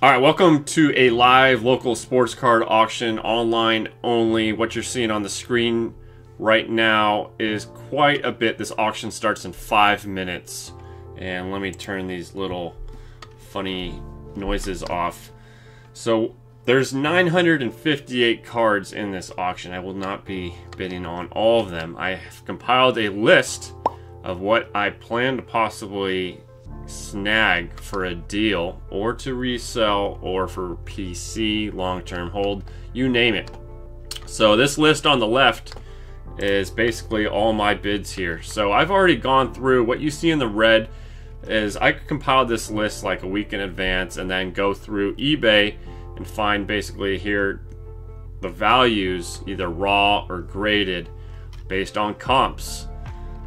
Alright, welcome to a live local sports card auction, online only. What you're seeing on the screen right now is quite a bit. This auction starts in 5 minutes. And let me turn these little funny noises off. So there's 958 cards in this auction. I will not be bidding on all of them. I have compiled a list of what I plan to possibly snag for a deal or to resell or for PC long-term hold, you name it. So this list on the left is basically all my bids here. So I've already gone through what you see in the red is I compiled this list like a week in advance and then go through eBay and find basically here the values either raw or graded based on comps.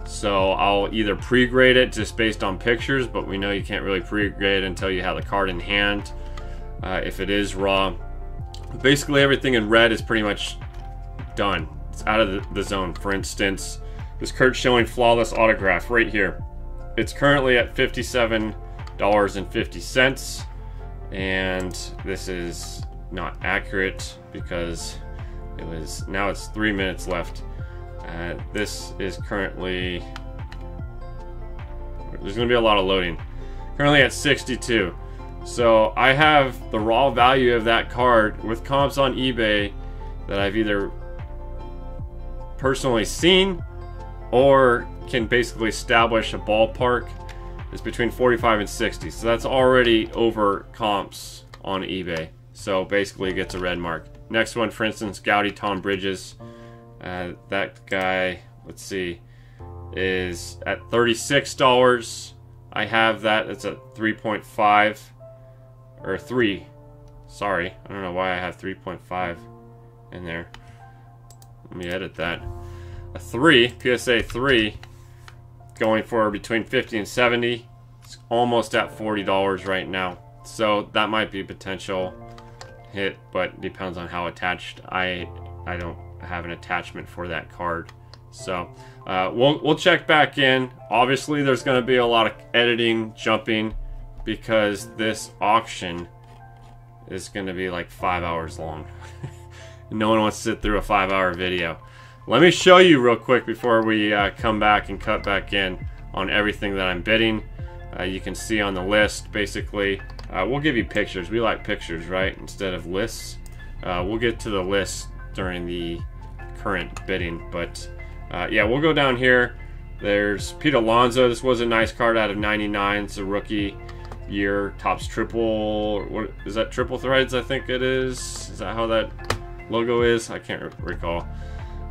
So I'll either pre-grade it just based on pictures, but we know you can't really pre-grade until you have the card in hand if it is raw. Basically everything in red is pretty much done. It's out of the zone. For instance, this Curt Schilling flawless autograph right here. It's currently at $57.50, and this is not accurate because now it's 3 minutes left. This is currently, there's going to be a lot of loading. Currently at 62. So I have the raw value of that card with comps on eBay that I've either personally seen or can basically establish a ballpark. It's between 45 and 60. So that's already over comps on eBay. So basically it gets a red mark. Next one, for instance, Gaudy Tom Bridges. That guy, let's see, is at $36. I have that. It's at 3.5 or 3. Sorry, I don't know why I have 3.5 in there. Let me edit that. A 3, PSA 3, going for between 50 and 70. It's almost at $40 right now. So that might be a potential hit, but depends on how attached. I don't have an attachment for that card. So we'll check back in. Obviously there's going to be a lot of editing, jumping, because this auction is going to be like 5 hours long. No one wants to sit through a 5-hour video. Let me show you real quick before we come back and cut back in on everything that I'm bidding. You can see on the list basically, we'll give you pictures. We like pictures, right, instead of lists. We'll get to the list during the current bidding, but yeah, we'll go down here. There's Pete Alonso. This was a nice card out of 99. It's a rookie year, Topps triple. What is that? Triple threads, I think it is. Is that how that logo is? I can't recall.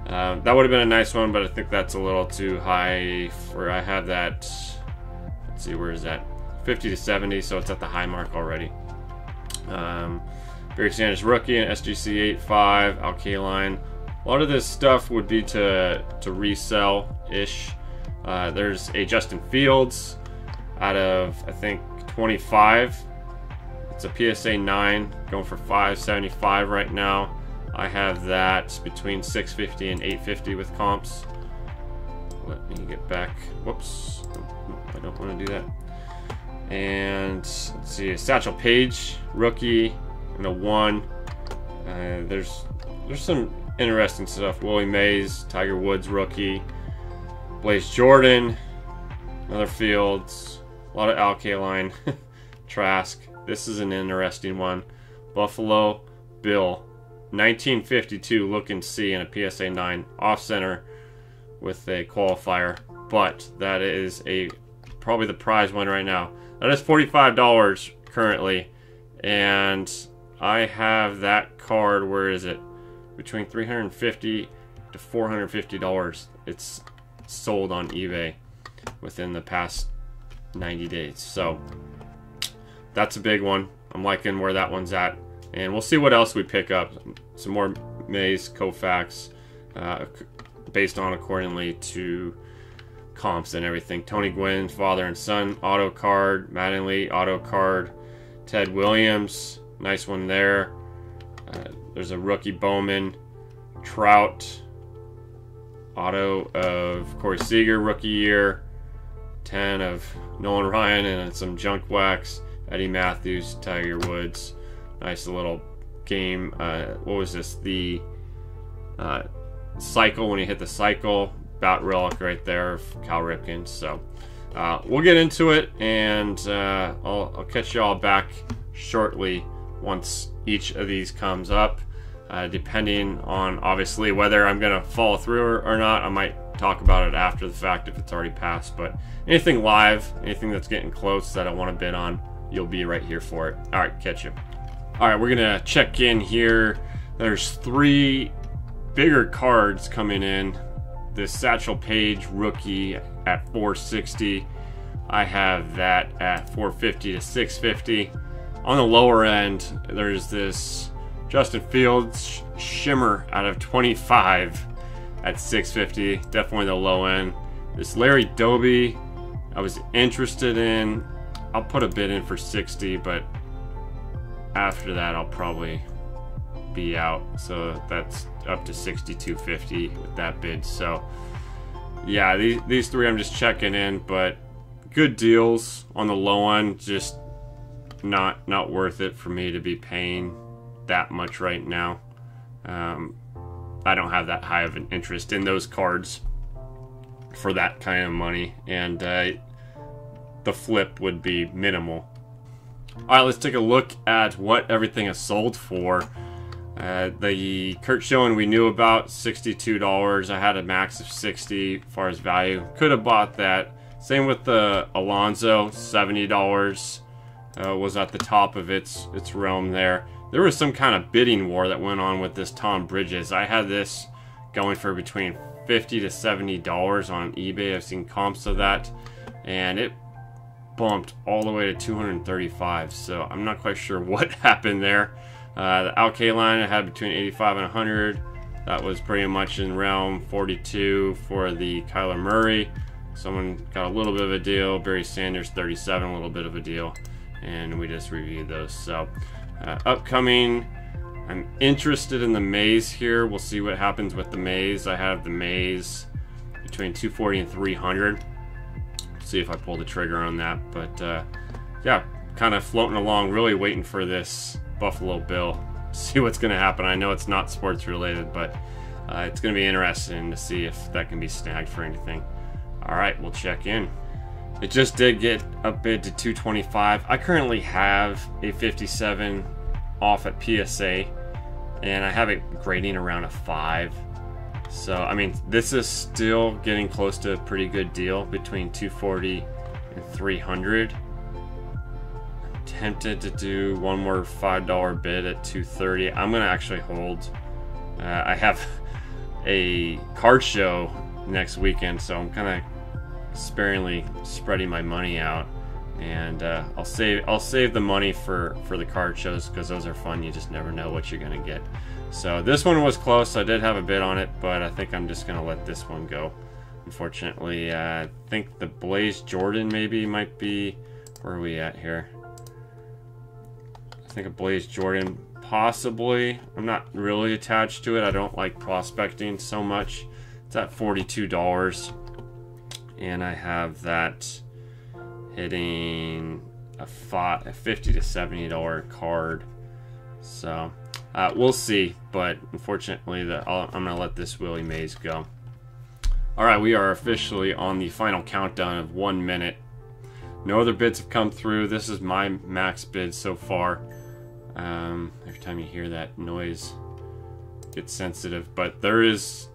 That would have been a nice one, but I think that's a little too high for. I have that. Let's see, where is that? 50 to 70, so it's at the high mark already. Barry Sanders rookie and SGC 8.5 Alkaline. A lot of this stuff would be to resell-ish. There's a Justin Fields out of, I think, 25. It's a PSA 9 going for $575 right now. I have that between $650 and $850 with comps. Let me get back. Whoops. I don't want to do that. And let's see, a Satchel Paige rookie and a 1. There's some interesting stuff. Willie Mays, Tiger Woods rookie, Blaze Jordan, another Fields, a lot of Alkaline, Trask. This is an interesting one. Buffalo Bill, 1952 look and see in a PSA 9 off center with a qualifier, but that is probably the prize one right now. That is $45 currently, and I have that card. Where is it? Between $350 to $450. It's sold on eBay within the past 90 days. So that's a big one. I'm liking where that one's at. And we'll see what else we pick up. Some more Mays, Koufax, based on accordingly to comps and everything. Tony Gwynn, father and son, auto card. Mattingly, auto card. Ted Williams, nice one there. There's a rookie Bowman, Trout, auto of Corey Seager, rookie year, 10 of Nolan Ryan, and some junk wax. Eddie Matthews, Tiger Woods. Nice little game. What was this? The cycle, when he hit the cycle. Bat relic right there of Cal Ripken. So we'll get into it, and I'll catch you all back shortly once each of these comes up. Depending on obviously whether I'm gonna follow through or not, I might talk about it after the fact if it's already passed. But anything live, anything that's getting close that I want to bid on, you'll be right here for it. All right, catch you. All right, we're gonna check in here. There's 3 bigger cards coming in. This Satchel Paige rookie at 460. I have that at 450 to 650. On the lower end, there's this Justin Fields shimmer out of 25 at 650. Definitely the low end. This Larry Doby, I was interested in. I'll put a bid in for 60, but after that I'll probably be out. So that's up to 62.50 with that bid. So yeah, these 3 I'm just checking in, but good deals on the low end. Just not worth it for me to be paying that much right now. I don't have that high of an interest in those cards for that kind of money, and the flip would be minimal. All right, let's take a look at what everything is sold for. The Curt Schilling we knew about, $62. I had a max of 60 as far as value. Could have bought that. Same with the Alonso, $70 was at the top of its realm there. There was some kind of bidding war that went on with this Tom Bridges. I had this going for between $50 to $70 on eBay. I've seen comps of that, and it bumped all the way to 235. So I'm not quite sure what happened there. The Alk line I had between 85 and 100. That was pretty much in realm. 42 for the Kyler Murray. Someone got a little bit of a deal. Barry Sanders 37, a little bit of a deal, and we just reviewed those. So upcoming, I'm interested in the Maze here. We'll see what happens with the Maze. I have the Maze between 240 and 300. See if I pull the trigger on that. But yeah, kind of floating along, really waiting for this Buffalo Bill. See what's going to happen. I know it's not sports related, but it's going to be interesting to see if that can be snagged for anything. All right, we'll check in. It just did get a bid to 225. I currently have a 57 off at PSA, and I have it grading around a 5. So, I mean, this is still getting close to a pretty good deal between 240 and 300. I'm tempted to do one more $5 bid at 230. I'm going to actually hold. I have a card show next weekend, so I'm kind of sparingly spreading my money out, and I'll save the money for the card shows, because those are fun. You just never know what you're gonna get. So this one was close. I did have a bid on it, but I think I'm just gonna let this one go, unfortunately. I think the Blaze Jordan maybe might be, where are we at here? I think a Blaze Jordan possibly. I'm not really attached to it. I don't like prospecting so much. It's at $42. And I have that hitting a $50 to $70 card. So we'll see. But unfortunately, I'm going to let this Willie Mays go. All right, we are officially on the final countdown of 1 minute. No other bids have come through. This is my max bid so far. Every time you hear that noise, it gets sensitive. But there is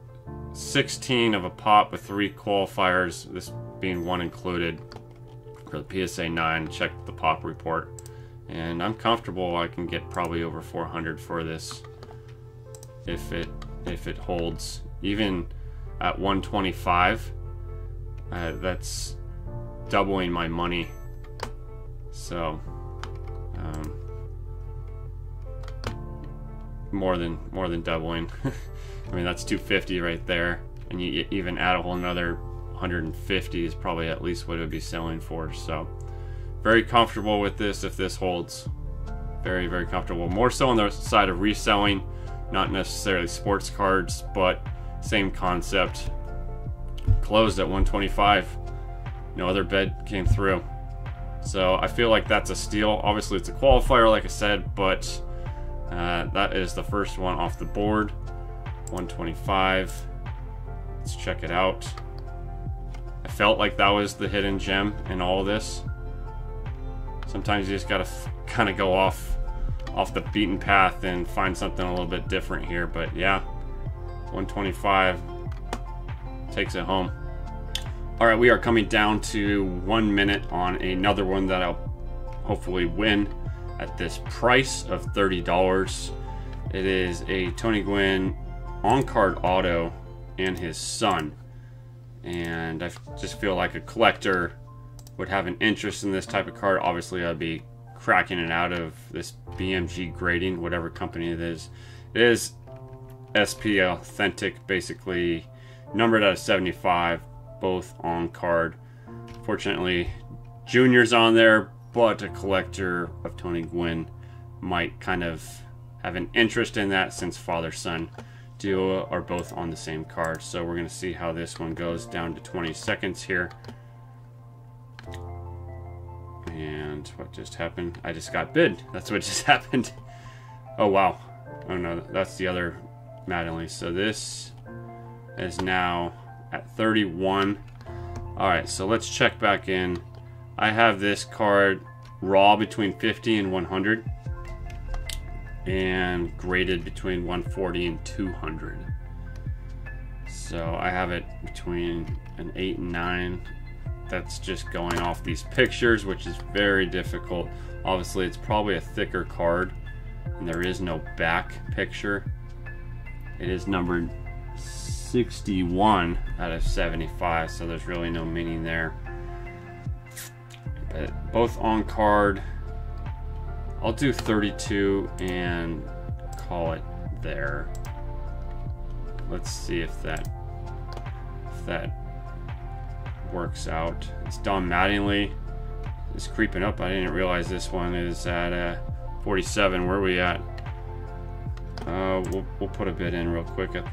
16 of a pop with 3 qualifiers, this being 1 included for the PSA 9. Check the pop report, and I'm comfortable I can get probably over 400 for this if it holds. Even at 125, that's doubling my money. So more than doubling. I mean, that's 250 right there, and you even add a whole another 150 is probably at least what it would be selling for. So very comfortable with this if this holds. Very, very comfortable. More so on the side of reselling, not necessarily sports cards, but same concept. Closed at 125. No other bid came through. So I feel like that's a steal. Obviously it's a qualifier like I said, but that is the first one off the board. 125. Let's check it out. I felt like that was the hidden gem in all this. Sometimes you just gotta kind of go off the beaten path and find something a little bit different here. But yeah, 125 takes it home. All right, we are coming down to 1 minute on another one that I'll hopefully win at this price of $30. It is a Tony Gwynn on-card auto and his son. And I just feel like a collector would have an interest in this type of card. Obviously, I'd be cracking it out of this BMG grading, whatever company it is. It is SP Authentic, basically numbered out of 75, both on card. Fortunately, Junior's on there, but a collector of Tony Gwynn might kind of have an interest in that since father-son duo are both on the same card. So we're going to see how this one goes down to 20 seconds here. And what just happened? I just got bid. That's what just happened. Oh, wow. Oh, no, that's the other Mattingly. So this is now at 31. All right, so let's check back in. I have this card raw between 50 and 100 and graded between 140 and 200. So I have it between an 8 and 9. That's just going off these pictures, which is very difficult. Obviously, it's probably a thicker card, and there is no back picture. It is numbered 61 out of 75, so there's really no meaning there. But both on card. I'll do 32 and call it there. Let's see if that works out. It's Don Mattingly. It's creeping up. I didn't realize this one is at 47. Where are we at? We'll put a bid in real quick at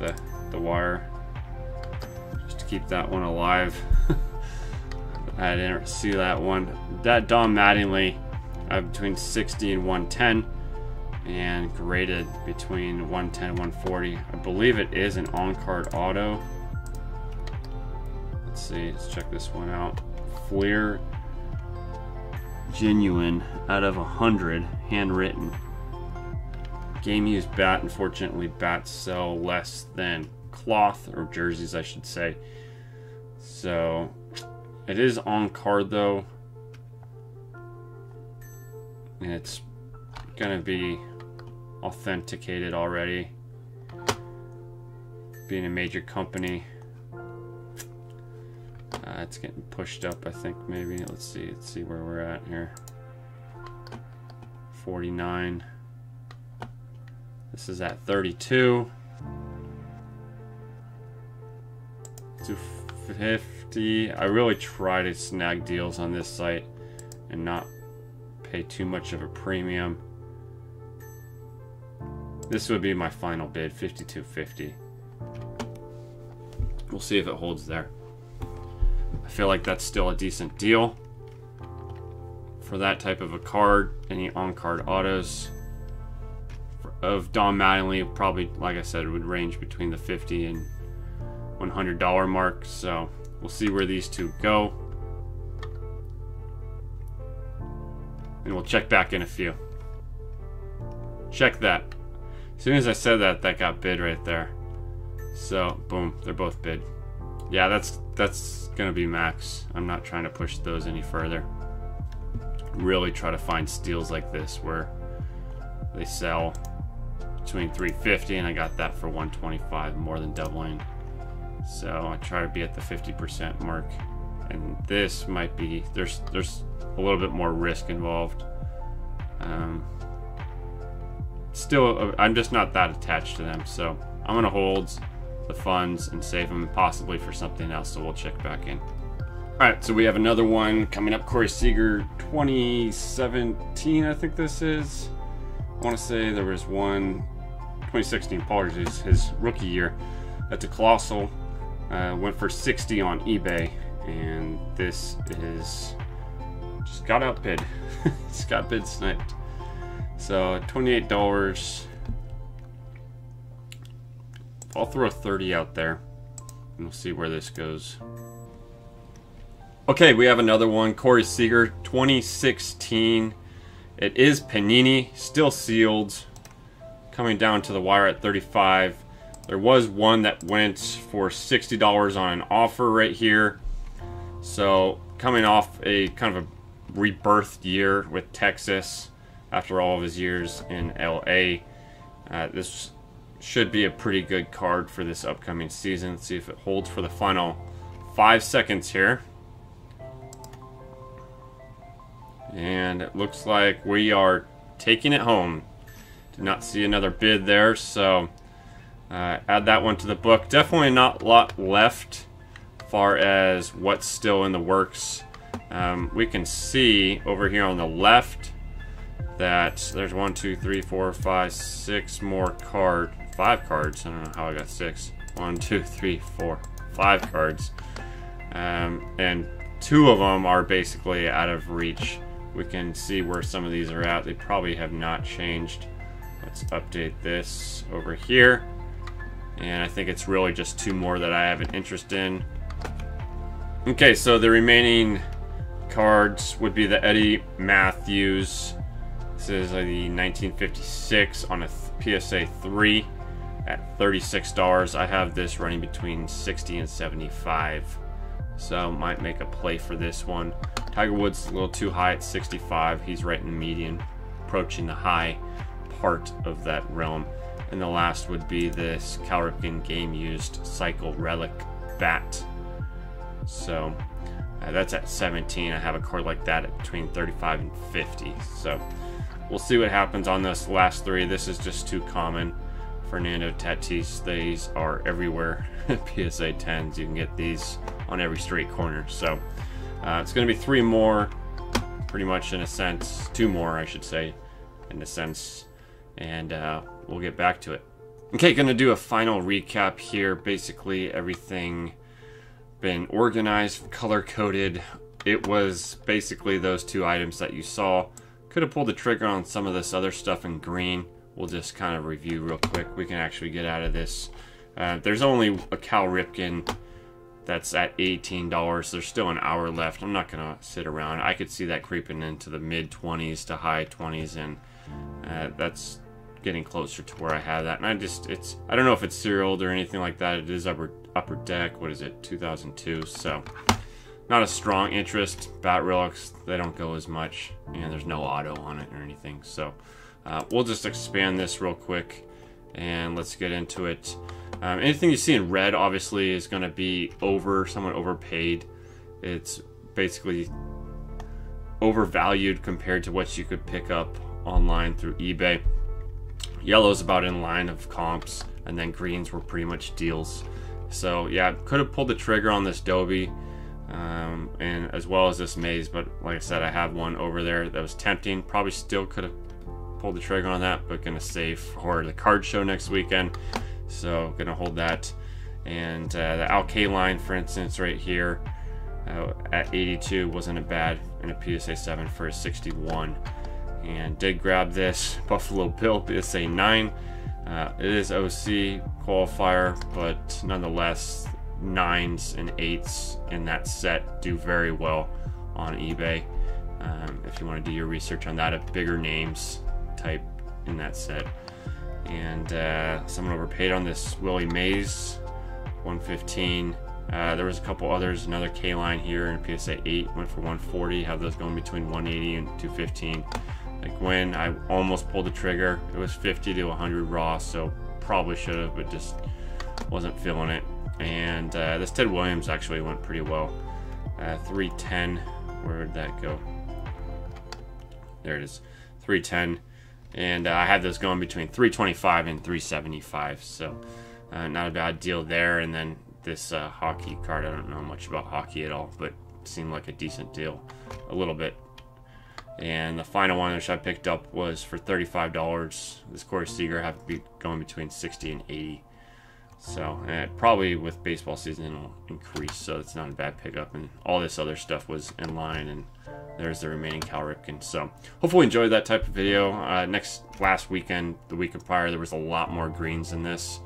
the wire just to keep that one alive. I didn't see that one. That Don Mattingly between 60 and 110 and graded between 110 and 140. I believe it is an on-card auto. Let's see, let's check this one out. Fleer Genuine out of 100, handwritten. Game used bat. Unfortunately, bats sell less than cloth, or jerseys I should say. So it is on card though, and it's gonna be authenticated already, being a major company. It's getting pushed up, I think. Maybe let's see where we're at here. 49. This is at 32. 250. I really try to snag deals on this site and not pay too much of a premium. This would be my final bid, 52.50. We'll see if it holds there. I feel like that's still a decent deal for that type of a card. Any on-card autos of Don Mattingly, probably, like I said, it would range between the $50 and $100 mark. So we'll see where these two go, and we'll check back in a few. Check that. As soon as I said that, that got bid right there. So boom, they're both bid. Yeah, that's gonna be max. I'm not trying to push those any further. Really try to find steals like this where they sell between 350 and I got that for 125, more than doubling. So I try to be at the 50% mark, and this might be, there's a little bit more risk involved. Still, I'm just not that attached to them, so I'm gonna hold the funds and save them possibly for something else. So we'll check back in. All right, so we have another one coming up. Corey Seager 2017, I think this is. I want to say there was one 2016, apologies, his rookie year. That's a Colossal. Went for 60 on eBay, and this is just got outbid. Just got bid sniped. So $28. I'll throw a 30 out there, and we'll see where this goes. Okay, we have another one. Corey Seager, 2016. It is Panini, still sealed. Coming down to the wire at 35. There was one that went for $60 on an offer right here. So coming off a kind of a rebirthed year with Texas after all of his years in LA. This should be a pretty good card for this upcoming season. Let's see if it holds for the final 5 seconds here. And it looks like we are taking it home. Did not see another bid there, so add that one to the book. Definitely not a lot left as far as what's still in the works. We can see over here on the left that there's 1, 2, 3, 4, 5, 6 more cards. 5 cards. I don't know how I got 6. 1, 2, 3, 4, 5 cards. And 2 of them are basically out of reach. We can see where some of these are at. They probably have not changed. Let's update this over here. And I think it's really just 2 more that I have an interest in. Okay, so the remaining cards would be the Eddie Matthews. This is the 1956 on a PSA 3 at $36. I have this running between $60 and $75. So might make a play for this one. Tiger Woods a little too high at $65. He's right in the median, approaching the high part of that realm. And the last would be this Cal Ripken game used Cycle Relic bat. So that's at 17. I have a card like that at between 35 and 50. So we'll see what happens on this last 3. This is just too common. Fernando Tatis, these are everywhere. PSA 10s, you can get these on every street corner. So it's going to be 3 more, pretty much in a sense. 2 more, I should say, in a sense. And we'll get back to it. Okay, going to do a final recap here. Basically, everything been organized, color-coded. It was basically those 2 items that you saw. Could have pulled the trigger on some of this other stuff in green. We'll just kind of review real quick. We can actually get out of this. There's only a Cal Ripken that's at $18. There's still an hour left. I'm not going to sit around. I could see that creeping into the mid-20s to high 20s, and that's getting closer to where I have that. And I don't know if it's serial or anything like that. It is upper deck. What is it? 2002. So not a strong interest. Bat Relics, they don't go as much, and there's no auto on it or anything. So we'll just expand this real quick, and let's get into it. Anything you see in red, obviously, is going to be someone overpaid. It's basically overvalued compared to what you could pick up online through eBay. Yellow's about in line of comps, and then greens were pretty much deals. So yeah, could have pulled the trigger on this Dobie, and as well as this Maze, but like I said, I have one over there that was tempting. Probably still could have pulled the trigger on that, but gonna save for the card show next weekend. So gonna hold that. And the Al Kaline, for instance, right here at 82 wasn't a bad in a PSA 7 for a 61. And did grab this Buffalo Bill PSA 9. It is OC qualifier, but nonetheless, 9s and 8s in that set do very well on eBay. If you want to do your research on that, of bigger names type in that set. And someone overpaid on this Willie Mays 115. There was a couple others. Another K-line here in a PSA 8 went for 140. Have those going between 180 and 215. Like when I almost pulled the trigger, it was 50 to 100 raw, so probably should have, but just wasn't feeling it. And this Ted Williams actually went pretty well. 310, where did that go? There it is, 310. And I had those going between 325 and 375, so not a bad deal there. And then this hockey card, I don't know much about hockey at all, but seemed like a decent deal, a little bit. And the final one which I picked up was for $35. This Corey Seager have to be going between 60 and 80 So probably with baseball season it'll increase, so it's not a bad pickup. And all this other stuff was in line, and there's the remaining Cal Ripken. So hopefully enjoyed that type of video. Last weekend, the weekend prior, there was a lot more greens in this,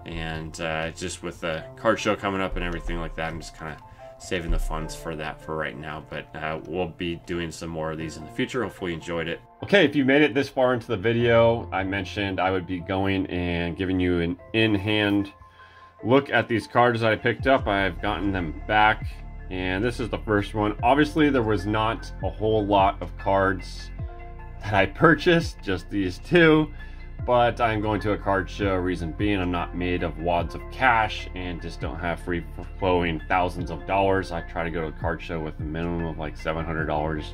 and just with the card show coming up and everything like that, I'm just kind of saving the funds for that for right now. But we'll be doing some more of these in the future. Hopefully you enjoyed it. Okay, if you made it this far into the video, I mentioned I would be going and giving you an in-hand look at these cards that I picked up. I've gotten them back, and this is the first one. Obviously there was not a whole lot of cards that I purchased, just these two, but I'm going to a card show. Reason being, I'm not made of wads of cash and just don't have free flowing thousands of dollars. I try to go to a card show with a minimum of like $700,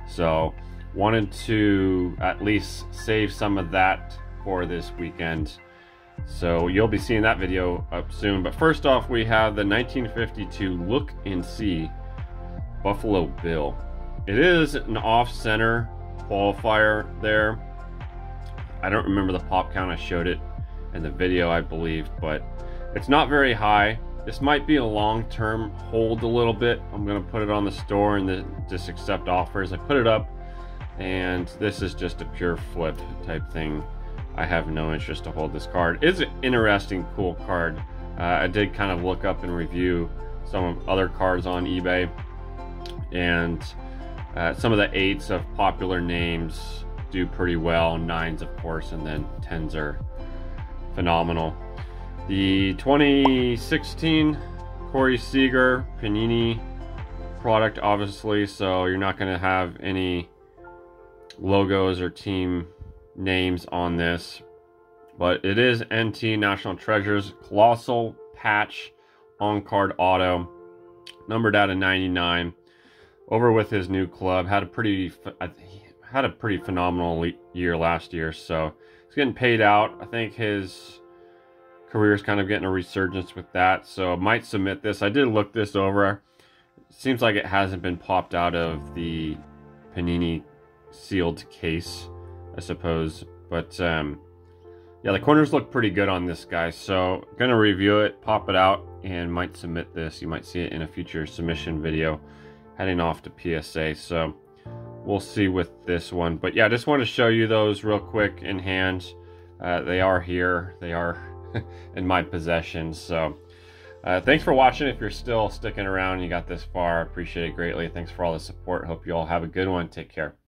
so wanted to at least save some of that for this weekend. So you'll be seeing that video up soon. But first off, we have the 1952 Look and See Buffalo Bill. It is an off-center qualifier there. I don't remember the pop count. I showed it in the video, I believe, but it's not very high. This might be a long-term hold a little bit. I'm going to put it on the store and then just accept offers. I put it up, and this is just a pure flip type thing. I have no interest to hold this card. It's an interesting, cool card. I did kind of look up and review some of other cards on eBay, and some of the 8s of popular names do pretty well. 9s, of course, and then 10s are phenomenal. The 2016 Corey Seager Panini product, obviously, so you're not going to have any logos or team names on this, but it is NT National Treasures Colossal Patch on card auto, numbered out of 99, over with his new club. Had a pretty phenomenal year last year, so he's getting paid out. I think his career is kind of getting a resurgence with that, so I might submit this. I did look this over. It seems like it hasn't been popped out of the Panini sealed case, I suppose, but yeah, the corners look pretty good on this guy, so I'm gonna review it, pop it out, and might submit this. You might see it in a future submission video heading off to PSA, so we'll see with this one. But yeah, I just want to show you those real quick in hand. They are here, they are in my possession. So thanks for watching. If you're still sticking around and you got this far, I appreciate it greatly. Thanks for all the support. Hope you all have a good one. Take care.